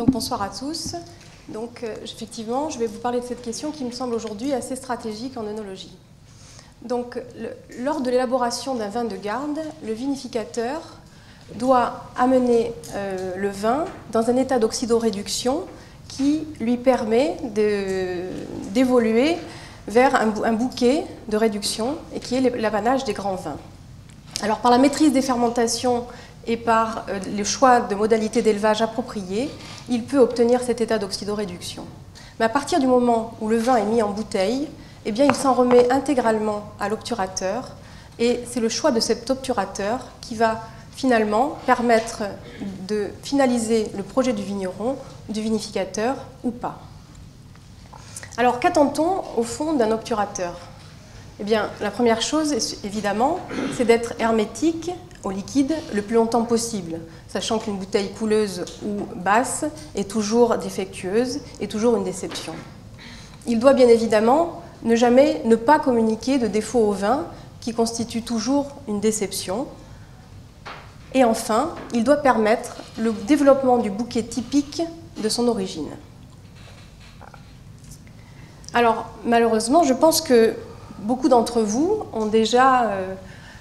Donc bonsoir à tous. Donc effectivement, je vais vous parler de cette question qui me semble aujourd'hui assez stratégique en œnologie. Donc lors de l'élaboration d'un vin de garde, le vinificateur doit amener le vin dans un état d'oxydoréduction qui lui permet d'évoluer vers un bouquet de réduction et qui est l'apanage des grands vins. Alors par la maîtrise des fermentations et par le choix de modalités d'élevage appropriées, il peut obtenir cet état d'oxydoréduction. Mais à partir du moment où le vin est mis en bouteille, eh bien, il s'en remet intégralement à l'obturateur et c'est le choix de cet obturateur qui va finalement permettre de finaliser le projet du vigneron, du vinificateur ou pas. Alors qu'attend-on au fond d'un obturateur ? Eh bien, la première chose, évidemment, c'est d'être hermétique au liquide le plus longtemps possible, sachant qu'une bouteille couleuse ou basse est toujours défectueuse et toujours une déception. Il doit bien évidemment ne pas communiquer de défaut au vin, qui constitue toujours une déception. Et enfin, il doit permettre le développement du bouquet typique de son origine. Alors, malheureusement, je pense que beaucoup d'entre vous ont déjà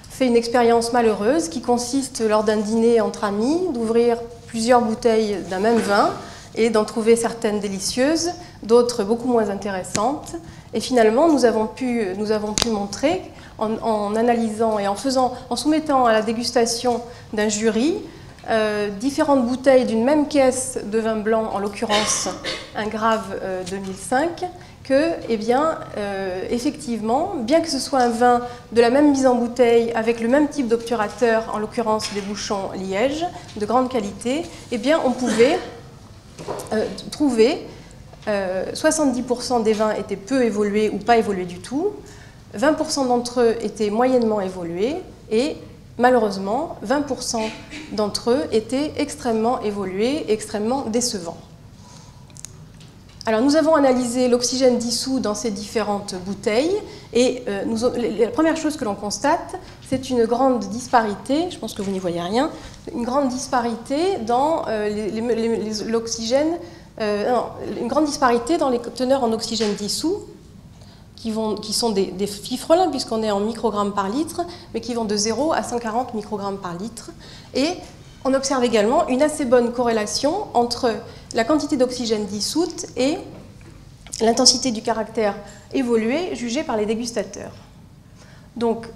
fait une expérience malheureuse qui consiste, lors d'un dîner entre amis, d'ouvrir plusieurs bouteilles d'un même vin et d'en trouver certaines délicieuses, d'autres beaucoup moins intéressantes. Et finalement, nous avons pu montrer, en analysant et en soumettant à la dégustation d'un jury, différentes bouteilles d'une même caisse de vin blanc, en l'occurrence un Grave 2005, que, eh bien, effectivement, bien que ce soit un vin de la même mise en bouteille, avec le même type d'obturateur, en l'occurrence des bouchons Liège, de grande qualité, eh bien, on pouvait trouver 70% des vins étaient peu évolués ou pas évolués du tout, 20% d'entre eux étaient moyennement évolués et malheureusement 20% d'entre eux étaient extrêmement évolués, extrêmement décevants. Alors nous avons analysé l'oxygène dissous dans ces différentes bouteilles et la première chose que l'on constate, c'est une grande disparité, je pense que vous n'y voyez rien, une grande disparité dans l'oxygène, une grande disparité dans les teneurs en oxygène dissous, qui sont des fifrelins puisqu'on est en microgrammes par litre, mais qui vont de 0 à 140 microgrammes par litre. Et on observe également une assez bonne corrélation entre la quantité d'oxygène dissoute et l'intensité du caractère évolué jugé par les dégustateurs. Donc,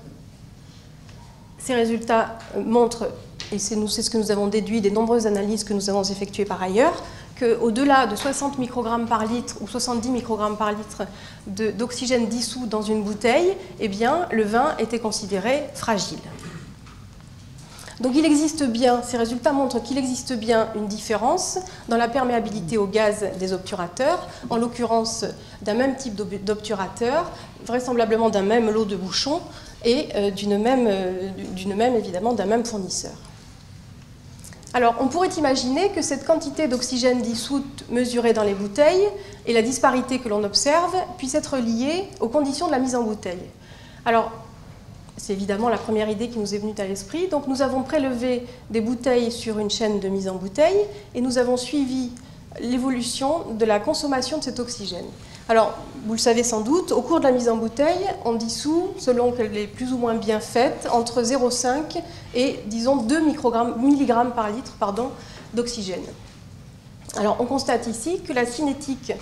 ces résultats montrent, et c'est ce que nous avons déduit des nombreuses analyses que nous avons effectuées par ailleurs, qu'au-delà de 60 microgrammes par litre ou 70 microgrammes par litre d'oxygène dissous dans une bouteille, eh bien, le vin était considéré fragile. Donc il existe bien, ces résultats montrent qu'il existe bien une différence dans la perméabilité au gaz des obturateurs, en l'occurrence d'un même type d'obturateur, vraisemblablement d'un même lot de bouchons et évidemment d'un même fournisseur. Alors, on pourrait imaginer que cette quantité d'oxygène dissoute mesurée dans les bouteilles et la disparité que l'on observe puisse être liée aux conditions de la mise en bouteille. Alors, c'est évidemment la première idée qui nous est venue à l'esprit. Donc, nous avons prélevé des bouteilles sur une chaîne de mise en bouteille et nous avons suivi l'évolution de la consommation de cet oxygène. Alors, vous le savez sans doute, au cours de la mise en bouteille, on dissout, selon qu'elle est plus ou moins bien faite, entre 0,5 et, disons, 2 milligrammes par litre d'oxygène. Alors, on constate ici que la cinétique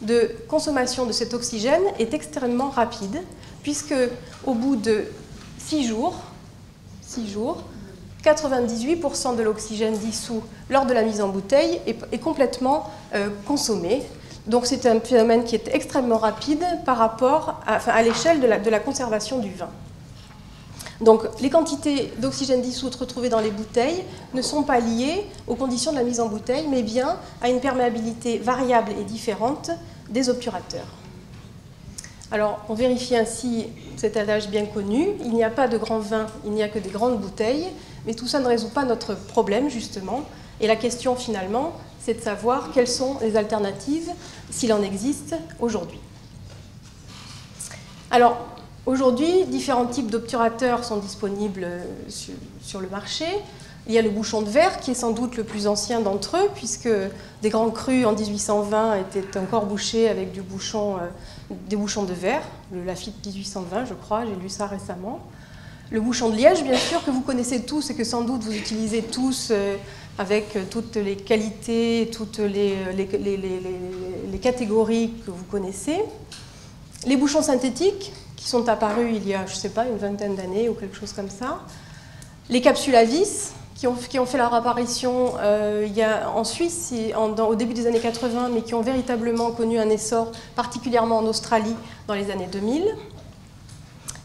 de consommation de cet oxygène est extrêmement rapide, puisque au bout de 6 jours, 98% de l'oxygène dissous lors de la mise en bouteille est complètement consommé. Donc c'est un phénomène qui est extrêmement rapide par rapport à l'échelle de la conservation du vin. Donc les quantités d'oxygène dissoute retrouvées dans les bouteilles ne sont pas liées aux conditions de la mise en bouteille, mais bien à une perméabilité variable et différente des obturateurs. Alors on vérifie ainsi cet adage bien connu, il n'y a pas de grands vins, il n'y a que des grandes bouteilles, mais tout ça ne résout pas notre problème justement, et la question finalement, c'est de savoir quelles sont les alternatives, s'il en existe aujourd'hui. Alors, aujourd'hui, différents types d'obturateurs sont disponibles sur le marché. Il y a le bouchon de verre, qui est sans doute le plus ancien d'entre eux, puisque des grands crus en 1820 étaient encore bouchés avec des bouchons de verre, le Lafitte 1820, je crois, j'ai lu ça récemment. Le bouchon de liège, bien sûr, que vous connaissez tous et que sans doute vous utilisez tous avec toutes les qualités, toutes les catégories que vous connaissez. Les bouchons synthétiques, qui sont apparus il y a, je ne sais pas, une vingtaine d'années ou quelque chose comme ça. Les capsules à vis, qui ont fait leur apparition en Suisse au début des années 80, mais qui ont véritablement connu un essor, particulièrement en Australie, dans les années 2000.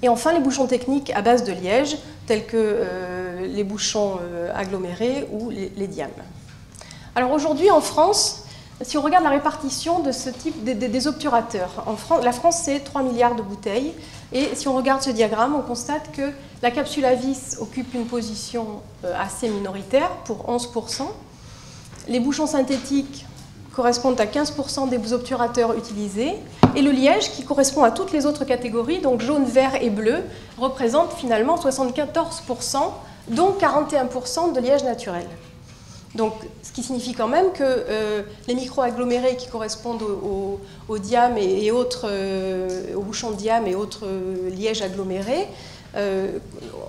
Et enfin, les bouchons techniques à base de liège, tels que les bouchons agglomérés ou les diams. Alors aujourd'hui, en France, si on regarde la répartition de ce type des obturateurs, la France, c'est 3 milliards de bouteilles. Et si on regarde ce diagramme, on constate que la capsule à vis occupe une position assez minoritaire, pour 11%. Les bouchons synthétiques correspondent à 15% des obturateurs utilisés. Et le liège, qui correspond à toutes les autres catégories, donc jaune, vert et bleu, représente finalement 74%, dont 41% de liège naturel. Donc, ce qui signifie quand même que les micro-agglomérés qui correspondent aux diams et autres, aux bouchons de diam et autres lièges agglomérés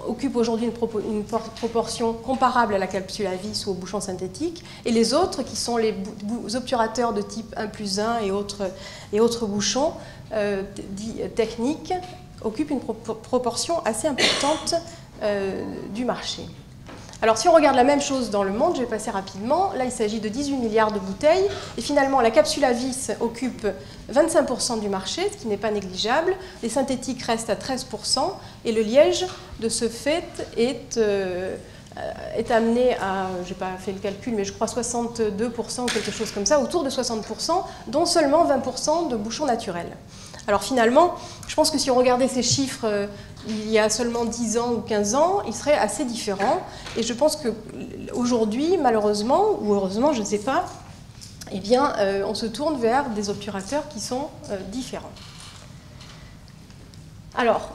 occupent aujourd'hui une proportion comparable à la capsule à vis ou aux bouchons synthétiques, et les autres, qui sont les obturateurs de type 1+1 et autres bouchons dits techniques, occupent une proportion assez importante du marché. Alors si on regarde la même chose dans le monde, je vais passer rapidement, là il s'agit de 18 milliards de bouteilles, et finalement la capsule à vis occupe 25% du marché, ce qui n'est pas négligeable, les synthétiques restent à 13%, et le liège, de ce fait, est amené à, je n'ai pas fait le calcul, mais je crois 62% ou quelque chose comme ça, autour de 60%, dont seulement 20% de bouchons naturels. Alors finalement, je pense que si on regardait ces chiffres il y a seulement 10 ans ou 15 ans, ils seraient assez différents. Et je pense qu'aujourd'hui, malheureusement, ou heureusement, je ne sais pas, eh bien, on se tourne vers des obturateurs qui sont différents. Alors,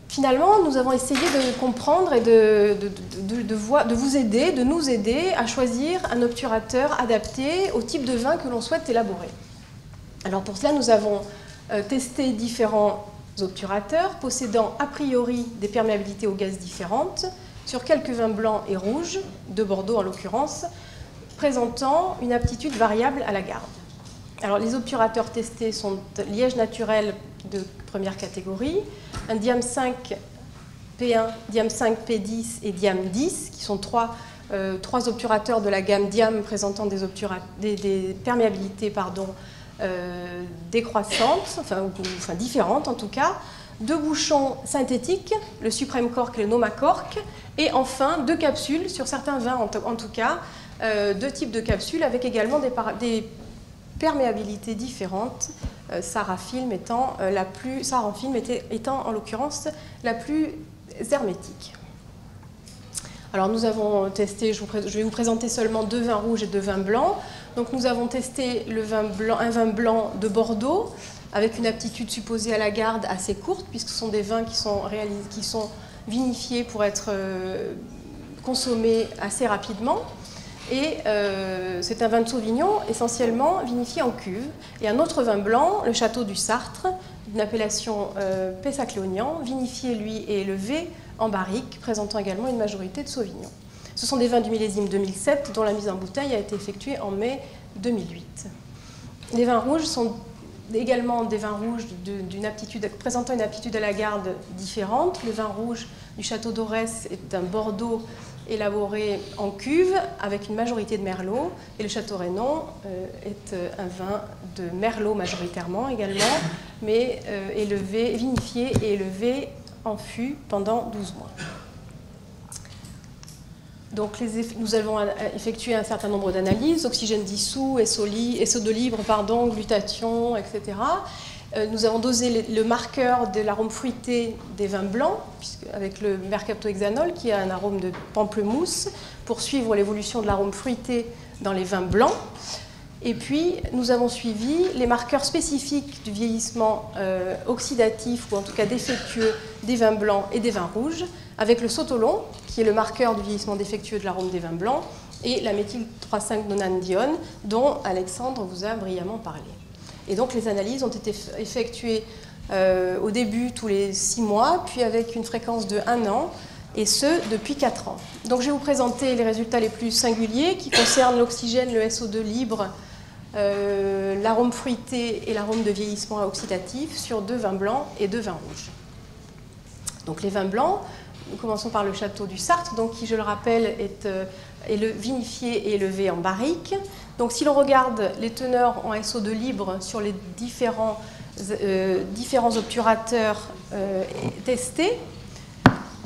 finalement, nous avons essayé de comprendre et de vous aider, de nous aider à choisir un obturateur adapté au type de vin que l'on souhaite élaborer. Alors pour cela, nous avons testé différents obturateurs possédant a priori des perméabilités au gaz différentes sur quelques vins blancs et rouges, de Bordeaux en l'occurrence, présentant une aptitude variable à la garde. Alors les obturateurs testés sont liège naturel de première catégorie, un diam 5 P1, diam 5 P10 et diam 10, qui sont trois obturateurs de la gamme diam présentant des perméabilités décroissantes, enfin différentes en tout cas, deux bouchons synthétiques, le Supreme Cork et le Noma Cork, et enfin deux capsules, sur certains vins en tout cas, deux types de capsules avec également des perméabilités différentes, Sarafilm étant en l'occurrence la plus hermétique. Alors nous avons testé, je vais vous présenter seulement deux vins rouges et deux vins blancs. Donc nous avons testé un vin blanc de Bordeaux avec une aptitude supposée à la garde assez courte, puisque ce sont des vins qui sont vinifiés pour être consommés assez rapidement. Et c'est un vin de Sauvignon essentiellement vinifié en cuve. Et un autre vin blanc, le Château du Sartre, d'une appellation Pessac-Léognan, vinifié lui et élevé en barrique, présentant également une majorité de Sauvignon. Ce sont des vins du millésime 2007 dont la mise en bouteille a été effectuée en mai 2008. Les vins rouges sont également des vins rouges présentant une aptitude à la garde différente. Le vin rouge du Château d'Aurès est un Bordeaux élaboré en cuve avec une majorité de Merlot, et le Château Reynon est un vin de Merlot majoritairement également, mais vinifié et élevé en fût pendant 12 mois. Donc nous avons effectué un certain nombre d'analyses, oxygène dissous, SO2 libre, glutathion, etc. Nous avons dosé le marqueur de l'arôme fruité des vins blancs, avec le mercaptohexanol, qui a un arôme de pamplemousse, pour suivre l'évolution de l'arôme fruité dans les vins blancs. Et puis, nous avons suivi les marqueurs spécifiques du vieillissement oxydatif, ou en tout cas défectueux, des vins blancs et des vins rouges, avec le sotolon, qui est le marqueur du vieillissement défectueux de l'arôme des vins blancs, et la méthyl 3,5-nonanedione, dont Alexandre vous a brillamment parlé. Et donc les analyses ont été effectuées au début tous les 6 mois, puis avec une fréquence de 1 an, et ce, depuis 4 ans. Donc je vais vous présenter les résultats les plus singuliers qui concernent l'oxygène, le SO2 libre, l'arôme fruité et l'arôme de vieillissement oxydatif sur 2 vins blancs et 2 vins rouges. Donc les vins blancs, nous commençons par le château du Sarthe, donc, qui, je le rappelle, est vinifié et élevé en barrique. Donc si l'on regarde les teneurs en SO2 libre sur les différents obturateurs testés,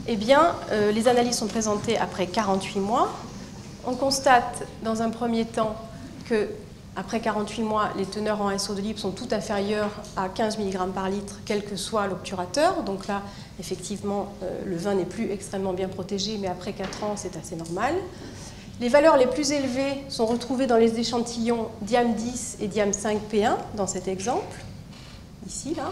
eh bien, les analyses sont présentées après 48 mois. On constate dans un premier temps que après 48 mois, les teneurs en SO2 libre sont toutes inférieures à 15 mg par litre, quel que soit l'obturateur. Donc là, effectivement, le vin n'est plus extrêmement bien protégé, mais après 4 ans, c'est assez normal. Les valeurs les plus élevées sont retrouvées dans les échantillons diam 10 et diam 5P1, dans cet exemple, ici, là.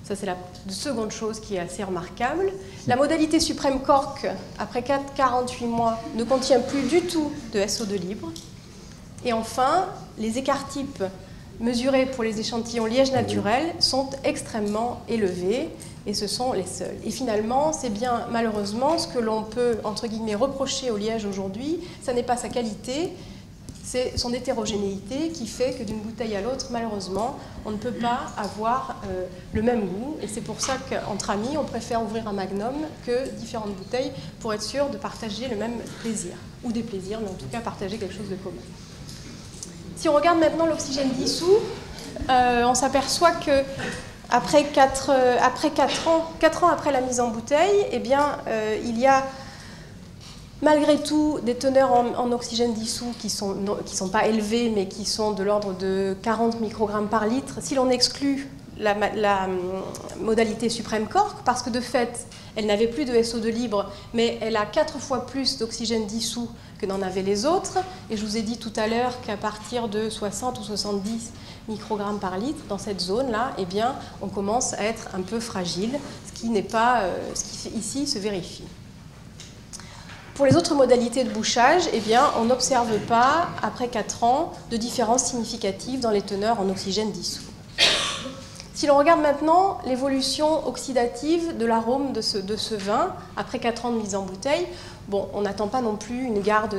Ça, c'est la seconde chose qui est assez remarquable. La modalité suprême cork, après 48 mois, ne contient plus du tout de SO2 libre. Et enfin, les écarts-types mesurés pour les échantillons liège naturel sont extrêmement élevés, et ce sont les seuls. Et finalement, c'est bien malheureusement ce que l'on peut, entre guillemets, reprocher au liège aujourd'hui. Ça n'est pas sa qualité, c'est son hétérogénéité qui fait que d'une bouteille à l'autre, malheureusement, on ne peut pas avoir le même goût. Et c'est pour ça qu'entre amis, on préfère ouvrir un magnum que différentes bouteilles pour être sûr de partager le même plaisir. Ou des plaisirs, mais en tout cas partager quelque chose de commun. Si on regarde maintenant l'oxygène dissous, on s'aperçoit que après 4 ans après la mise en bouteille, eh bien, il y a malgré tout des teneurs en oxygène dissous qui sont pas élevées, mais qui sont de l'ordre de 40 microgrammes par litre, si l'on exclut la modalité suprême cork, parce que de fait, elle n'avait plus de SO2 libre, mais elle a 4 fois plus d'oxygène dissous que n'en avaient les autres. Et je vous ai dit tout à l'heure qu'à partir de 60 ou 70 microgrammes par litre, dans cette zone-là, eh bien, on commence à être un peu fragile, ce qui n'est pas, ce qui ici se vérifie. Pour les autres modalités de bouchage, eh bien, on n'observe pas, après 4 ans, de différence significative dans les teneurs en oxygène dissous. Si l'on regarde maintenant l'évolution oxydative de l'arôme de ce vin, après 4 ans de mise en bouteille, bon, on n'attend pas non plus une garde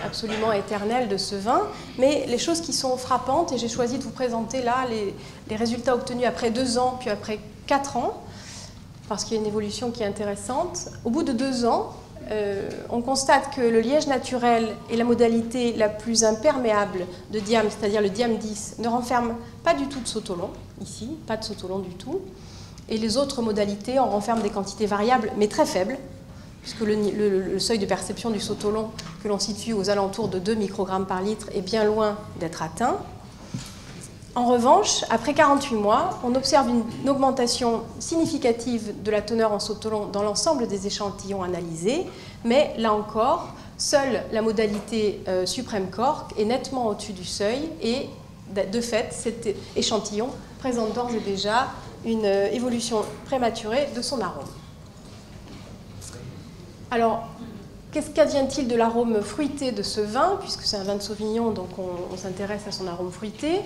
absolument éternelle de ce vin, mais les choses qui sont frappantes, et j'ai choisi de vous présenter là les résultats obtenus après 2 ans, puis après 4 ans, parce qu'il y a une évolution qui est intéressante. Au bout de 2 ans, on constate que le liège naturel est la modalité la plus imperméable de diam, c'est-à-dire le diam 10, ne renferme pas du tout de sotolon, ici, pas de sotolon du tout. Et les autres modalités en renferment des quantités variables, mais très faibles, puisque le seuil de perception du sotolon, que l'on situe aux alentours de 2 microgrammes par litre, est bien loin d'être atteint. En revanche, après 48 mois, on observe une augmentation significative de la teneur en sotolon dans l'ensemble des échantillons analysés, mais là encore, seule la modalité suprême cork est nettement au-dessus du seuil et de fait, cet échantillon présente d'ores et déjà une évolution prématurée de son arôme. Alors, qu'advient-il de l'arôme fruité de ce vin, puisque c'est un vin de Sauvignon, donc on s'intéresse à son arôme fruité.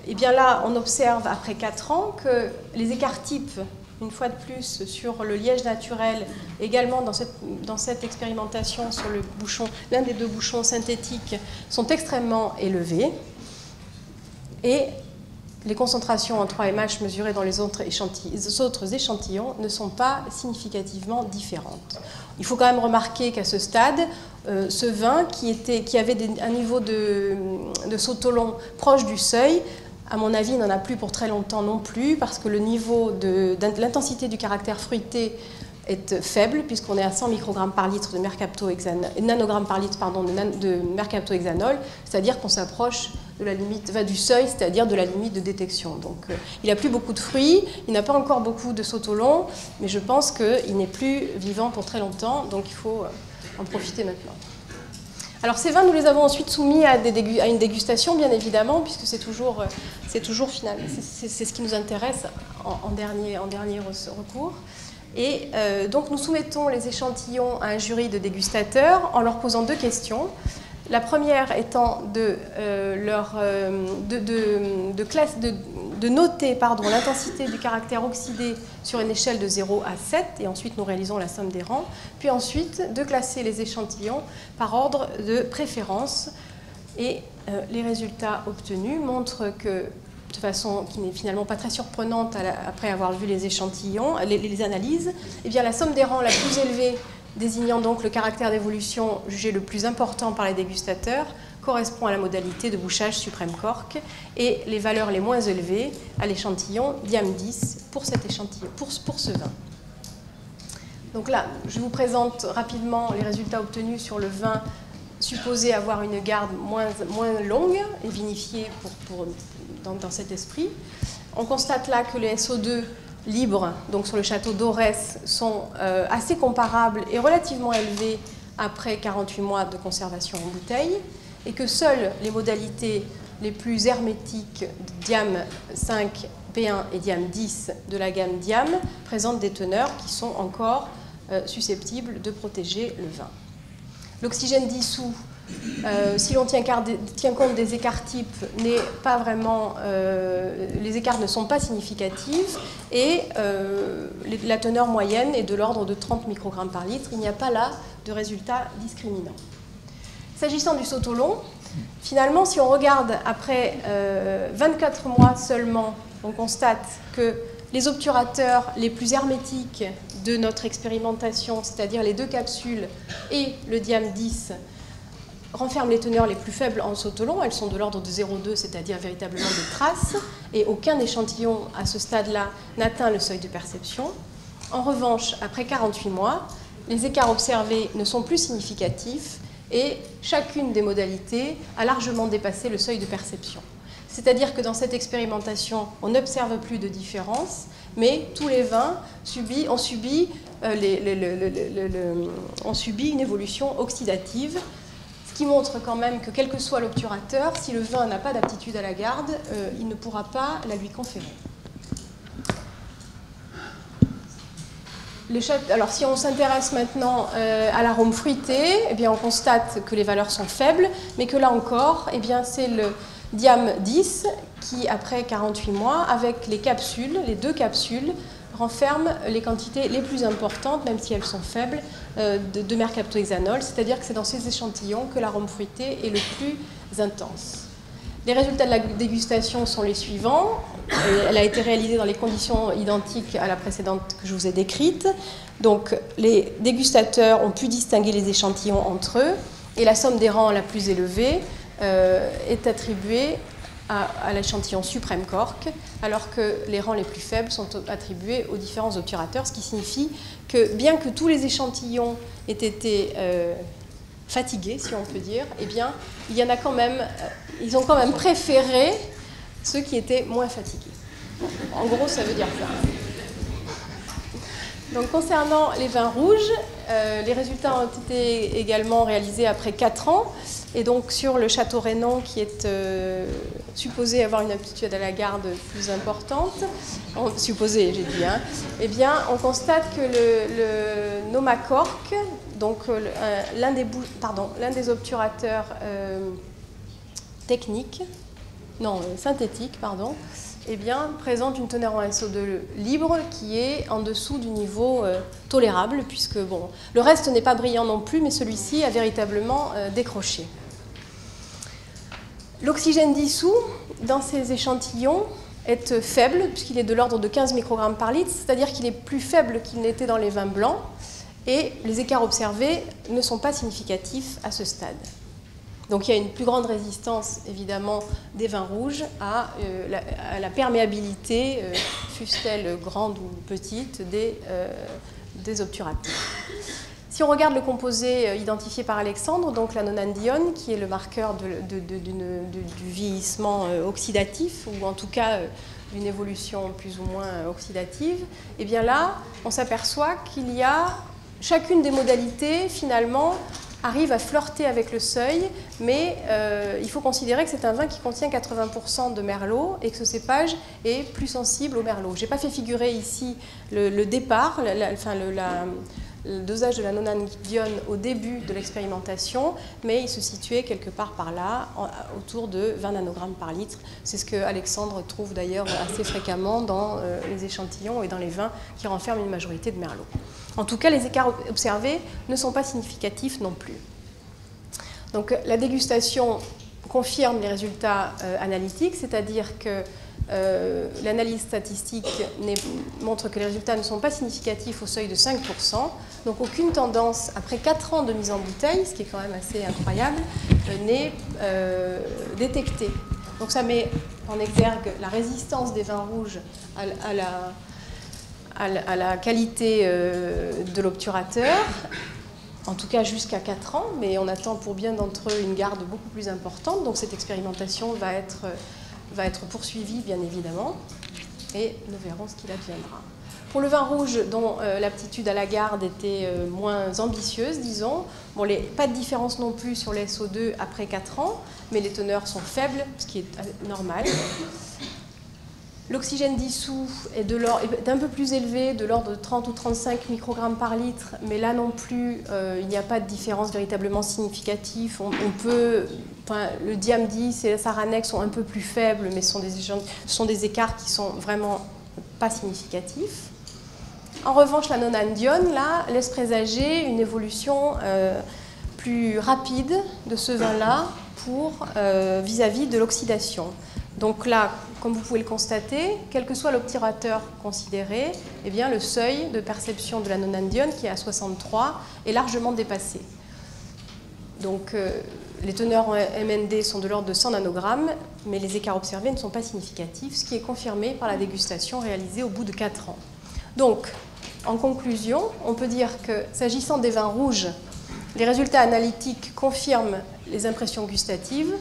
Eh bien là, on observe après 4 ans que les écarts-types, une fois de plus, sur le liège naturel, également dans cette expérimentation sur le bouchon, l'un des 2 bouchons synthétiques, sont extrêmement élevés. Et les concentrations en 3MH mesurées dans les autres échantillons ne sont pas significativement différentes. Il faut quand même remarquer qu'à ce stade, ce vin qui avait un niveau de sotolon proche du seuil, à mon avis, n'en a plus pour très longtemps non plus, parce que le niveau de l'intensité du caractère fruité est faible, puisqu'on est à 100 microgrammes par litre de nanogrammes par litre de mercaptohexanol, c'est-à-dire qu'on s'approche de la limite, du seuil, c'est-à-dire de la limite de détection. Donc il n'a plus beaucoup de fruits, il n'a pas encore beaucoup de sotolon, mais je pense qu'il n'est plus vivant pour très longtemps, donc il faut en profiter maintenant. Alors ces vins, nous les avons ensuite soumis à une dégustation, bien évidemment, puisque c'est toujours final. C'est ce qui nous intéresse en dernier recours. Et donc nous soumettons les échantillons à un jury de dégustateurs en leur posant 2 questions. La première étant de noter l'intensité du caractère oxydé sur une échelle de 0 à 7, et ensuite nous réalisons la somme des rangs, puis ensuite de classer les échantillons par ordre de préférence. Et les résultats obtenus montrent que, de façon qui n'est finalement pas très surprenante après avoir vu les échantillons, les analyses, eh bien, la somme des rangs la plus élevée, désignant donc le caractère d'évolution jugé le plus important par les dégustateurs, correspond à la modalité de bouchage suprême cork, et les valeurs les moins élevées à l'échantillon diam 10 pour cet échantillon, pour ce vin. Donc là, je vous présente rapidement les résultats obtenus sur le vin supposé avoir une garde moins longue et vinifié dans cet esprit. On constate là que les SO2 libres, donc sur le château d'Aurès, sont assez comparables et relativement élevés après 48 mois de conservation en bouteille, et que seules les modalités les plus hermétiques diam 5, P1 et diam 10 de la gamme diam présentent des teneurs qui sont encore susceptibles de protéger le vin. L'oxygène dissous, si l'on tient compte des écarts types, n'est pas vraiment, les écarts ne sont pas significatifs, et la teneur moyenne est de l'ordre de 30 microgrammes par litre. Il n'y a pas là de résultat discriminant. S'agissant du Sotolon, finalement, si on regarde après 24 mois seulement, on constate que les obturateurs les plus hermétiques de notre expérimentation, c'est-à-dire les 2 capsules et le diam 10, renferment les teneurs les plus faibles en Sotolon. Elles sont de l'ordre de 0,2, c'est-à-dire véritablement des traces, et aucun échantillon à ce stade-là n'atteint le seuil de perception. En revanche, après 48 mois, les écarts observés ne sont plus significatifs, et chacune des modalités a largement dépassé le seuil de perception. C'est-à-dire que dans cette expérimentation, on n'observe plus de différence, mais tous les vins ont subi une évolution oxydative, ce qui montre quand même que quel que soit l'obturateur, si le vin n'a pas d'aptitude à la garde, il ne pourra pas la lui conférer. Alors, si on s'intéresse maintenant à l'arôme fruité, eh bien, on constate que les valeurs sont faibles, mais que là encore, eh bien, c'est le diam 10 qui, après 48 mois, avec les capsules, les 2 capsules, renferme les quantités les plus importantes, même si elles sont faibles, de mercaptohexanol, c'est-à-dire que c'est dans ces échantillons que l'arôme fruité est le plus intense. Les résultats de la dégustation sont les suivants. Elle a été réalisée dans les conditions identiques à la précédente que je vous ai décrite. Donc, les dégustateurs ont pu distinguer les échantillons entre eux, et la somme des rangs la plus élevée est attribuée à l'échantillon suprême cork, alors que les rangs les plus faibles sont attribués aux différents obturateurs, ce qui signifie que bien que tous les échantillons aient été fatigués, si on peut dire, eh bien, il y en a quand même, ils ont quand même préféré ceux qui étaient moins fatigués. En gros, ça veut dire ça. Donc, concernant les vins rouges, les résultats ont été également réalisés après 4 ans. Et donc, sur le château Rénan, qui est supposé avoir une aptitude à la garde plus importante, supposé, j'ai dit, hein, eh bien, on constate que le Noma Cork, donc l'un des obturateurs synthétiques, eh bien, présente une teneur en SO2 libre qui est en dessous du niveau tolérable, puisque bon, le reste n'est pas brillant non plus, mais celui-ci a véritablement décroché. L'oxygène dissous dans ces échantillons est faible, puisqu'il est de l'ordre de 15 microgrammes par litre, c'est-à-dire qu'il est plus faible qu'il n'était dans les vins blancs, et les écarts observés ne sont pas significatifs à ce stade. Donc il y a une plus grande résistance, évidemment, des vins rouges à la perméabilité, fût-elle grande ou petite, des obturateurs. Si on regarde le composé identifié par Alexandre, donc la nonandione, qui est le marqueur du vieillissement oxydatif, ou en tout cas d'une évolution plus ou moins oxydative, et bien là, on s'aperçoit qu'il y a chacune des modalités, finalement, arrive à flirter avec le seuil, mais il faut considérer que c'est un vin qui contient 80% de merlot et que ce cépage est plus sensible au merlot. Je n'ai pas fait figurer ici le départ, le dosage de la nonandione au début de l'expérimentation, mais il se situait quelque part par là, autour de 20 nanogrammes par litre. C'est ce que Alexandre trouve d'ailleurs assez fréquemment dans les échantillons et dans les vins qui renferment une majorité de merlot. En tout cas, les écarts observés ne sont pas significatifs non plus. Donc la dégustation confirme les résultats analytiques, c'est-à-dire que l'analyse statistique montre que les résultats ne sont pas significatifs au seuil de 5%, donc aucune tendance, après 4 ans de mise en bouteille, ce qui est quand même assez incroyable, n'est détectée. Donc ça met en exergue la résistance des vins rouges à la qualité de l'obturateur, en tout cas jusqu'à 4 ans, mais on attend pour bien d'entre eux une garde beaucoup plus importante, donc cette expérimentation va être poursuivie bien évidemment, et nous verrons ce qu'il adviendra. Pour le vin rouge, dont l'aptitude à la garde était moins ambitieuse, disons, bon, pas de différence non plus sur les SO2 après 4 ans, mais les teneurs sont faibles, ce qui est normal. L'oxygène dissous est un peu plus élevé, de l'ordre de 30 ou 35 microgrammes par litre, mais là non plus, il n'y a pas de différence véritablement significative. Le diam 10 et la Saranex sont un peu plus faibles, mais ce sont des écarts qui sont vraiment pas significatifs. En revanche, la nonandione, là, laisse présager une évolution plus rapide de ce vin-là vis-à-vis de l'oxydation. Donc là, comme vous pouvez le constater, quel que soit l'obturateur considéré, eh bien, le seuil de perception de la nonandione, qui est à 63, est largement dépassé. Donc les teneurs en MND sont de l'ordre de 100 nanogrammes, mais les écarts observés ne sont pas significatifs, ce qui est confirmé par la dégustation réalisée au bout de 4 ans. Donc, en conclusion, on peut dire que, s'agissant des vins rouges, les résultats analytiques confirment les impressions gustatives,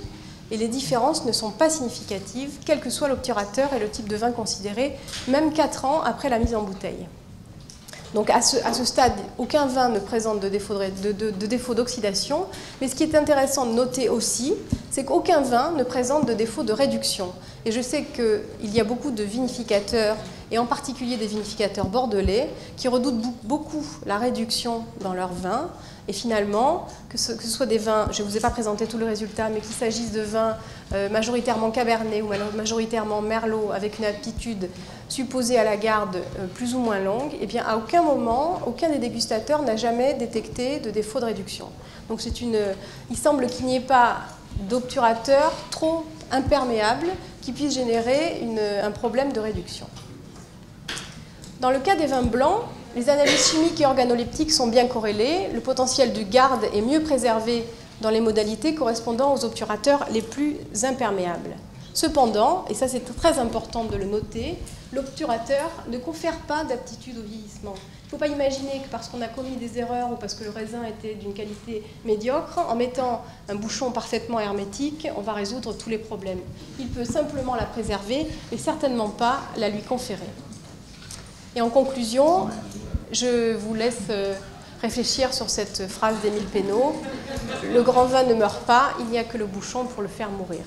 et les différences ne sont pas significatives, quel que soit l'obturateur et le type de vin considéré, même 4 ans après la mise en bouteille. Donc à ce stade, aucun vin ne présente de défaut d'oxydation, mais ce qui est intéressant de noter aussi, c'est qu'aucun vin ne présente de défaut de réduction. Et je sais qu'il y a beaucoup de vinificateurs, et en particulier des vinificateurs bordelais, qui redoutent beaucoup la réduction dans leurs vins. Et finalement, que ce soit des vins, je ne vous ai pas présenté tous les résultats, mais qu'il s'agisse de vins majoritairement cabernet ou majoritairement merlot, avec une aptitude supposée à la garde plus ou moins longue, eh bien à aucun moment, aucun des dégustateurs n'a jamais détecté de défaut de réduction. Donc il semble qu'il n'y ait pas d'obturateur trop imperméable qui puisse générer un problème de réduction. Dans le cas des vins blancs, les analyses chimiques et organoleptiques sont bien corrélées. Le potentiel de garde est mieux préservé dans les modalités correspondant aux obturateurs les plus imperméables. Cependant, et ça c'est très important de le noter, l'obturateur ne confère pas d'aptitude au vieillissement. Il ne faut pas imaginer que parce qu'on a commis des erreurs ou parce que le raisin était d'une qualité médiocre, en mettant un bouchon parfaitement hermétique, on va résoudre tous les problèmes. Il peut simplement la préserver, mais certainement pas la lui conférer. Et en conclusion, je vous laisse réfléchir sur cette phrase d'Émile Pénaud. Le grand vin ne meurt pas, il n'y a que le bouchon pour le faire mourir.